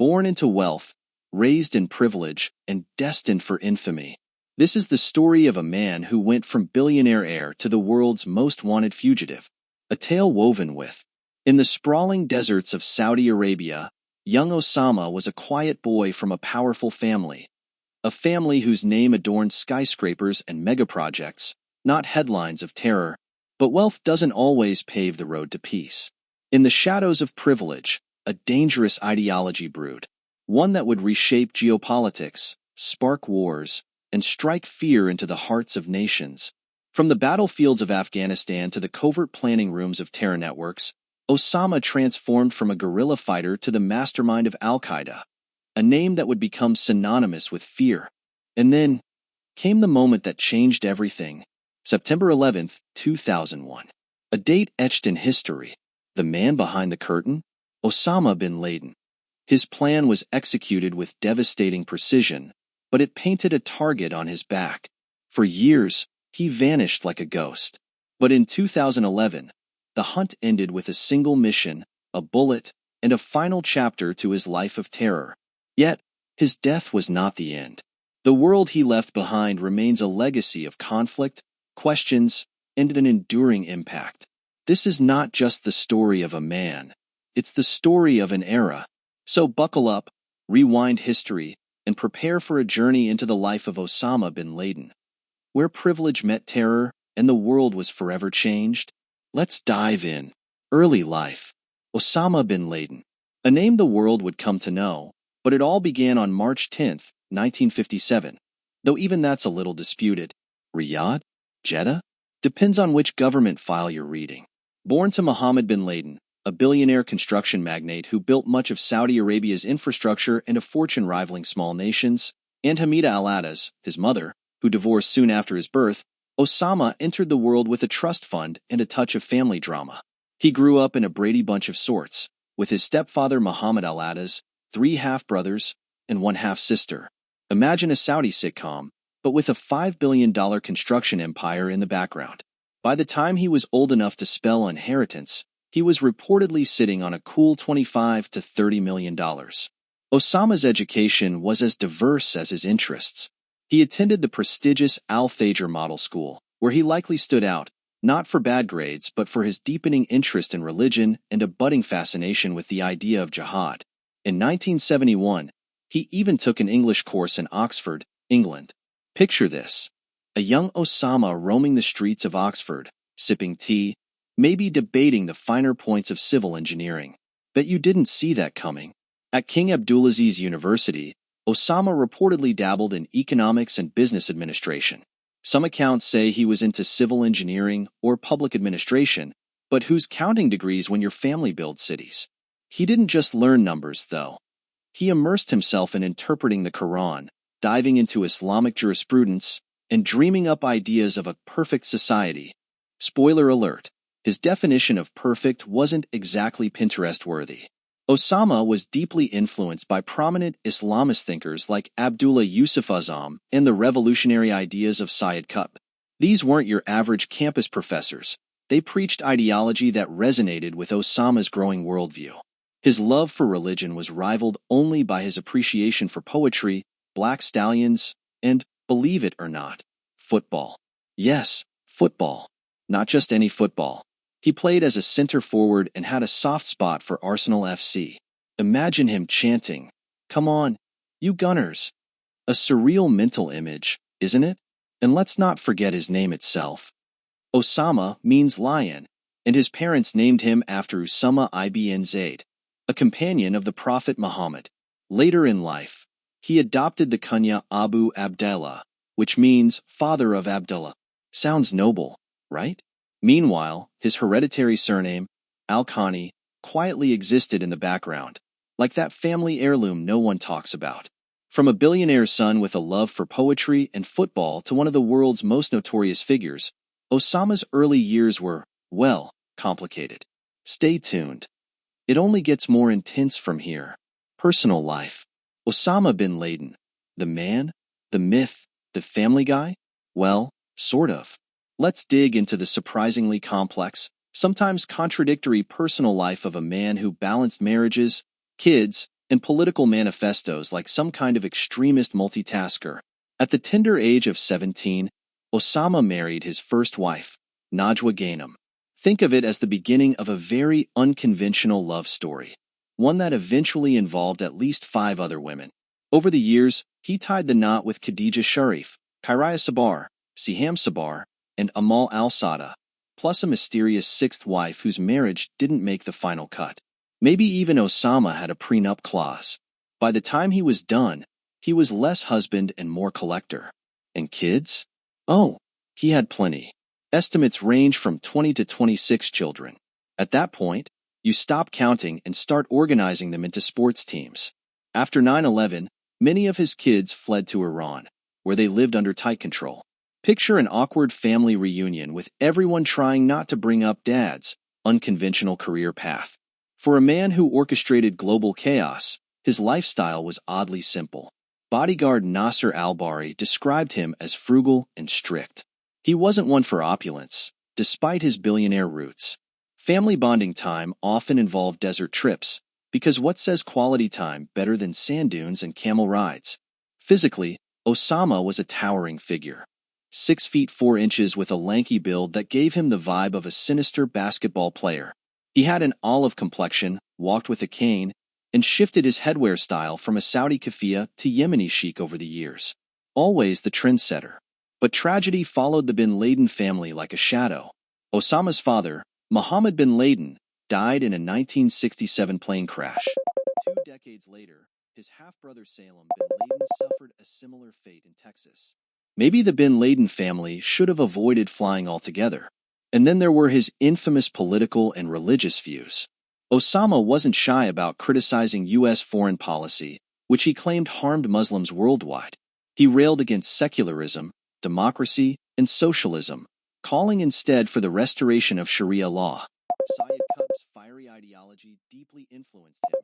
Born into wealth, raised in privilege, and destined for infamy. This is the story of a man who went from billionaire heir to the world's most wanted fugitive. A tale woven with. In the sprawling deserts of Saudi Arabia, young Osama was a quiet boy from a powerful family. A family whose name adorned skyscrapers and megaprojects, not headlines of terror. But wealth doesn't always pave the road to peace. In the shadows of privilege, a dangerous ideology brewed. One that would reshape geopolitics, spark wars, and strike fear into the hearts of nations. From the battlefields of Afghanistan to the covert planning rooms of terror networks, Osama transformed from a guerrilla fighter to the mastermind of Al-Qaeda, a name that would become synonymous with fear. And then came the moment that changed everything. September 11, 2001. A date etched in history. The man behind the curtain? Osama Bin Laden. His plan was executed with devastating precision, but it painted a target on his back. For years, he vanished like a ghost. But in 2011, the hunt ended with a single mission, a bullet, and a final chapter to his life of terror. Yet, his death was not the end. The world he left behind remains a legacy of conflict, questions, and an enduring impact. This is not just the story of a man. It's the story of an era. So buckle up, rewind history, and prepare for a journey into the life of Osama bin Laden, where privilege met terror and the world was forever changed. Let's dive in. Early life. Osama bin Laden. A name the world would come to know, but it all began on March 10, 1957, though even that's a little disputed. Riyadh? Jeddah? Depends on which government file you're reading. Born to Mohammed bin Laden, a billionaire construction magnate who built much of Saudi Arabia's infrastructure and a fortune rivaling small nations, and Hamida al-Adas, his mother, who divorced soon after his birth, Osama entered the world with a trust fund and a touch of family drama. He grew up in a Brady Bunch of sorts, with his stepfather Muhammad al-Adas, 3 half-brothers, and 1 half-sister. Imagine a Saudi sitcom, but with a $5 billion construction empire in the background. By the time he was old enough to spell inheritance, he was reportedly sitting on a cool $25 to $30 million. Osama's education was as diverse as his interests. He attended the prestigious Al-Thajer Model School, where he likely stood out, not for bad grades but for his deepening interest in religion and a budding fascination with the idea of jihad. In 1971, he even took an English course in Oxford, England. Picture this. A young Osama roaming the streets of Oxford, sipping tea, maybe debating the finer points of civil engineering. Bet you didn't see that coming. At King Abdulaziz University, Osama reportedly dabbled in economics and business administration. Some accounts say he was into civil engineering or public administration, but who's counting degrees when your family builds cities? He didn't just learn numbers, though. He immersed himself in interpreting the Quran, diving into Islamic jurisprudence, and dreaming up ideas of a perfect society. Spoiler alert, his definition of perfect wasn't exactly Pinterest-worthy. Osama was deeply influenced by prominent Islamist thinkers like Abdullah Yusuf Azam and the revolutionary ideas of Syed Qutb. These weren't your average campus professors. They preached ideology that resonated with Osama's growing worldview. His love for religion was rivaled only by his appreciation for poetry, black stallions, and, believe it or not, football. Yes, football. Not just any football. He played as a center forward and had a soft spot for Arsenal FC. Imagine him chanting, "Come on, you Gunners." A surreal mental image, isn't it? And let's not forget his name itself. Osama means lion, and his parents named him after Usama ibn Zayd, a companion of the Prophet Muhammad. Later in life, he adopted the kunya Abu Abdallah, which means father of Abdullah. Sounds noble, right? Meanwhile, his hereditary surname, Al-Khani, quietly existed in the background, like that family heirloom no one talks about. From a billionaire's son with a love for poetry and football to one of the world's most notorious figures, Osama's early years were, well, complicated. Stay tuned. It only gets more intense from here. Personal life. Osama bin Laden. The man? The myth? The family guy? Well, sort of. Let's dig into the surprisingly complex, sometimes contradictory personal life of a man who balanced marriages, kids, and political manifestos like some kind of extremist multitasker. At the tender age of 17, Osama married his first wife, Najwa Ghanem. Think of it as the beginning of a very unconventional love story, one that eventually involved at least 5 other women. Over the years, he tied the knot with Khadija Sharif, Khairiyya Sabar, Siham Sabar, and Amal al-Sada, plus a mysterious 6th wife whose marriage didn't make the final cut. Maybe even Osama had a prenup clause. By the time he was done, he was less husband and more collector. And kids? Oh, he had plenty. Estimates range from 20 to 26 children. At that point, you stop counting and start organizing them into sports teams. After 9/11, many of his kids fled to Iran, where they lived under tight control. Picture an awkward family reunion with everyone trying not to bring up Dad's unconventional career path. For a man who orchestrated global chaos, his lifestyle was oddly simple. Bodyguard Nasser al-Bari described him as frugal and strict. He wasn't one for opulence, despite his billionaire roots. Family bonding time often involved desert trips, because what says quality time better than sand dunes and camel rides? Physically, Osama was a towering figure. 6 feet 4 inches with a lanky build that gave him the vibe of a sinister basketball player. He had an olive complexion, walked with a cane, and shifted his headwear style from a Saudi keffiyeh to Yemeni chic over the years. Always the trendsetter. But tragedy followed the Bin Laden family like a shadow. Osama's father, Mohammed bin Laden, died in a 1967 plane crash. 2 decades later, his half-brother Salem bin Laden suffered a similar fate in Texas. Maybe the bin Laden family should have avoided flying altogether. And then there were his infamous political and religious views. Osama wasn't shy about criticizing U.S. foreign policy, which he claimed harmed Muslims worldwide. He railed against secularism, democracy, and socialism, calling instead for the restoration of Sharia law. Syed Qutb's fiery ideology deeply influenced him,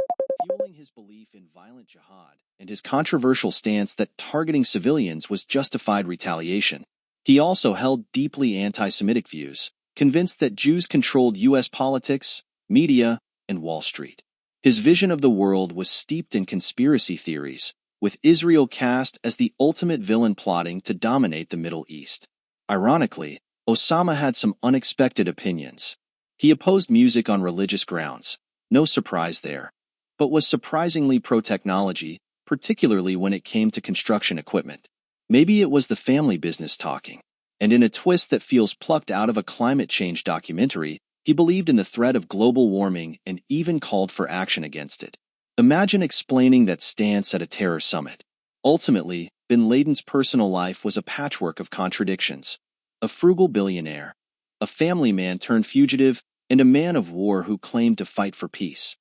fueling his belief in violent jihad and his controversial stance that targeting civilians was justified retaliation. He also held deeply anti-Semitic views, convinced that Jews controlled U.S. politics, media, and Wall Street. His vision of the world was steeped in conspiracy theories, with Israel cast as the ultimate villain plotting to dominate the Middle East. Ironically, Osama had some unexpected opinions. He opposed music on religious grounds, no surprise there, but was surprisingly pro-technology, particularly when it came to construction equipment. Maybe it was the family business talking. And in a twist that feels plucked out of a climate change documentary, he believed in the threat of global warming and even called for action against it. Imagine explaining that stance at a terror summit. Ultimately, bin Laden's personal life was a patchwork of contradictions. A frugal billionaire, a family man turned fugitive, and a man of war who claimed to fight for peace.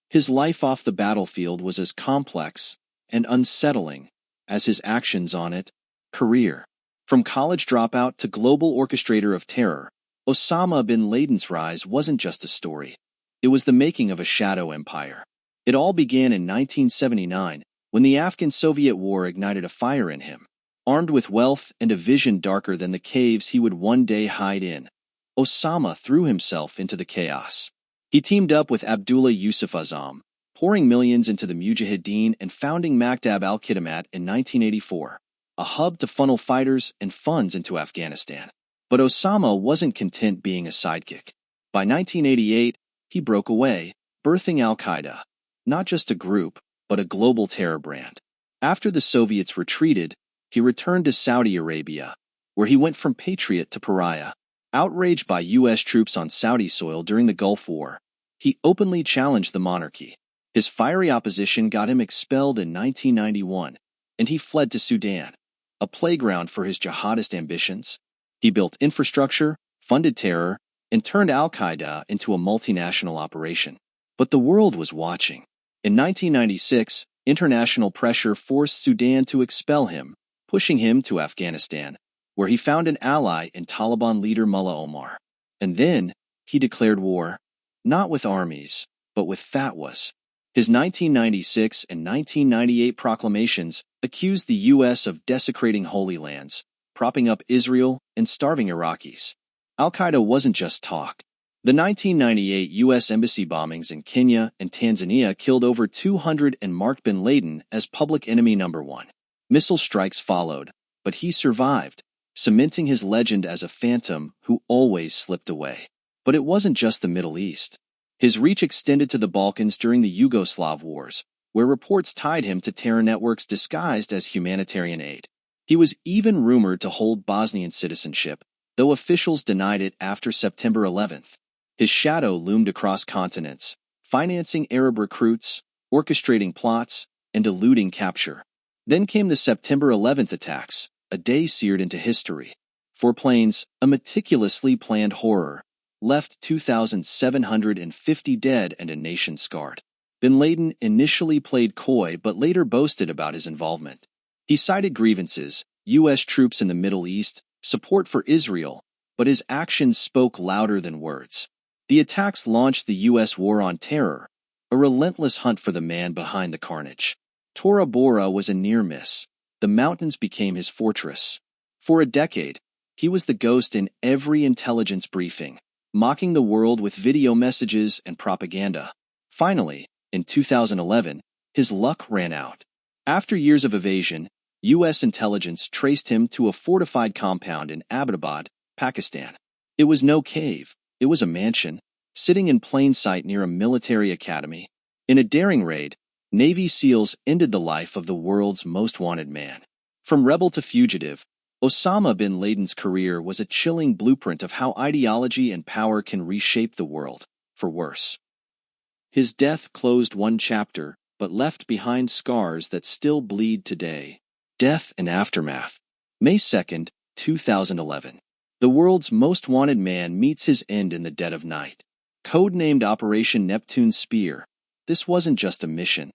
His life off the battlefield was as complex and unsettling as his actions on it. Career. From college dropout to global orchestrator of terror, Osama bin Laden's rise wasn't just a story. It was the making of a shadow empire. It all began in 1979, when the Afghan-Soviet War ignited a fire in him. Armed with wealth and a vision darker than the caves he would one day hide in, Osama threw himself into the chaos. He teamed up with Abdullah Yusuf Azam, pouring millions into the Mujahideen and founding Maktab al-Khidmat in 1984, a hub to funnel fighters and funds into Afghanistan. But Osama wasn't content being a sidekick. By 1988, he broke away, birthing al-Qaeda, not just a group, but a global terror brand. After the Soviets retreated, he returned to Saudi Arabia, where he went from patriot to pariah. Outraged by U.S. troops on Saudi soil during the Gulf War, he openly challenged the monarchy. His fiery opposition got him expelled in 1991, and he fled to Sudan, a playground for his jihadist ambitions. He built infrastructure, funded terror, and turned al-Qaeda into a multinational operation. But the world was watching. In 1996, international pressure forced Sudan to expel him, pushing him to Afghanistan, where he found an ally in Taliban leader Mullah Omar. And then, he declared war, not with armies, but with fatwas. His 1996 and 1998 proclamations accused the U.S. of desecrating holy lands, propping up Israel, and starving Iraqis. Al-Qaeda wasn't just talk. The 1998 U.S. embassy bombings in Kenya and Tanzania killed over 200 and marked bin Laden as public enemy number one. Missile strikes followed, but he survived, cementing his legend as a phantom who always slipped away. But it wasn't just the Middle East. His reach extended to the Balkans during the Yugoslav wars, where reports tied him to terror networks disguised as humanitarian aid. He was even rumored to hold Bosnian citizenship, though officials denied it after September 11th. His shadow loomed across continents, financing Arab recruits, orchestrating plots, and eluding capture. Then came the September 11th attacks, a day seared into history. 4 planes, a meticulously planned horror, left 2,750 dead and a nation scarred. Bin Laden initially played coy but later boasted about his involvement. He cited grievances, U.S. troops in the Middle East, support for Israel, but his actions spoke louder than words. The attacks launched the U.S. war on terror, a relentless hunt for the man behind the carnage. Tora Bora was a near miss. The mountains became his fortress. For a decade, he was the ghost in every intelligence briefing, mocking the world with video messages and propaganda. Finally, in 2011, his luck ran out. After years of evasion, U.S. intelligence traced him to a fortified compound in Abbottabad, Pakistan. It was no cave, it was a mansion, sitting in plain sight near a military academy. In a daring raid, Navy SEALs ended the life of the world's most wanted man. From rebel to fugitive, Osama bin Laden's career was a chilling blueprint of how ideology and power can reshape the world, for worse. His death closed one chapter, but left behind scars that still bleed today. Death and Aftermath. May 2, 2011. The world's most wanted man meets his end in the dead of night. Codenamed Operation Neptune Spear, this wasn't just a mission.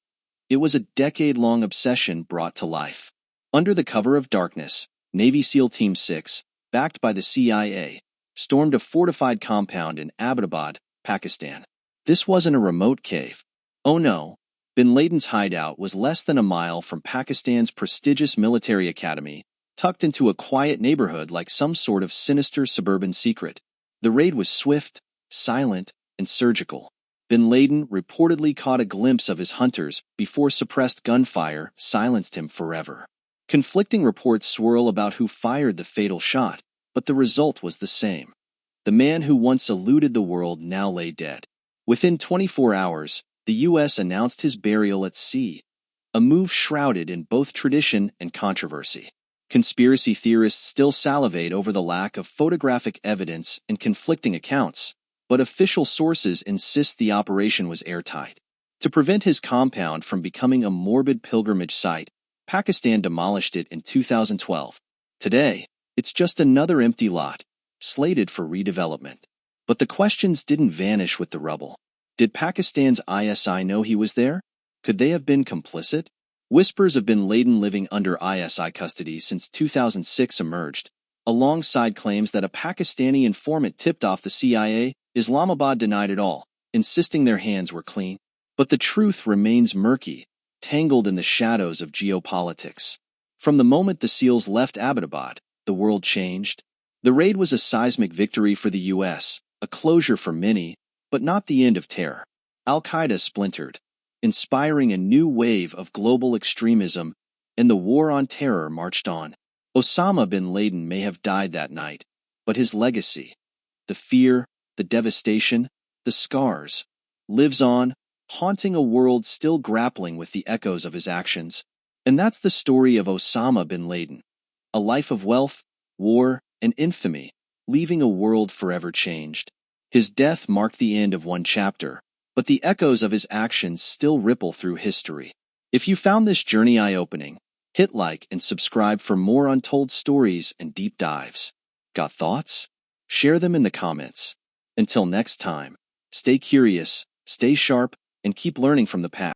It was a decade-long obsession brought to life. Under the cover of darkness, Navy SEAL Team 6, backed by the CIA, stormed a fortified compound in Abbottabad, Pakistan. This wasn't a remote cave. Oh no, bin Laden's hideout was less than a mile from Pakistan's prestigious military academy, tucked into a quiet neighborhood like some sort of sinister suburban secret. The raid was swift, silent, and surgical. Bin Laden reportedly caught a glimpse of his hunters before suppressed gunfire silenced him forever. Conflicting reports swirl about who fired the fatal shot, but the result was the same. The man who once eluded the world now lay dead. Within 24 hours, the U.S. announced his burial at sea, a move shrouded in both tradition and controversy. Conspiracy theorists still salivate over the lack of photographic evidence and conflicting accounts, but official sources insist the operation was airtight. To prevent his compound from becoming a morbid pilgrimage site, Pakistan demolished it in 2012. Today, it's just another empty lot, slated for redevelopment. But the questions didn't vanish with the rubble. Did Pakistan's ISI know he was there? Could they have been complicit? Whispers of bin Laden living under ISI custody since 2006 emerged, alongside claims that a Pakistani informant tipped off the CIA. Islamabad denied it all, insisting their hands were clean. But the truth remains murky, tangled in the shadows of geopolitics. From the moment the SEALs left Abbottabad, the world changed. The raid was a seismic victory for the U.S., a closure for many, but not the end of terror. Al-Qaeda splintered, inspiring a new wave of global extremism, and the war on terror marched on. Osama bin Laden may have died that night, but his legacy, the fear, the devastation, the scars, lives on, haunting a world still grappling with the echoes of his actions. And that's the story of Osama bin Laden. A life of wealth, war, and infamy, leaving a world forever changed. His death marked the end of one chapter, but the echoes of his actions still ripple through history. If you found this journey eye-opening, hit like and subscribe for more untold stories and deep dives. Got thoughts? Share them in the comments. Until next time, stay curious, stay sharp, and keep learning from the past.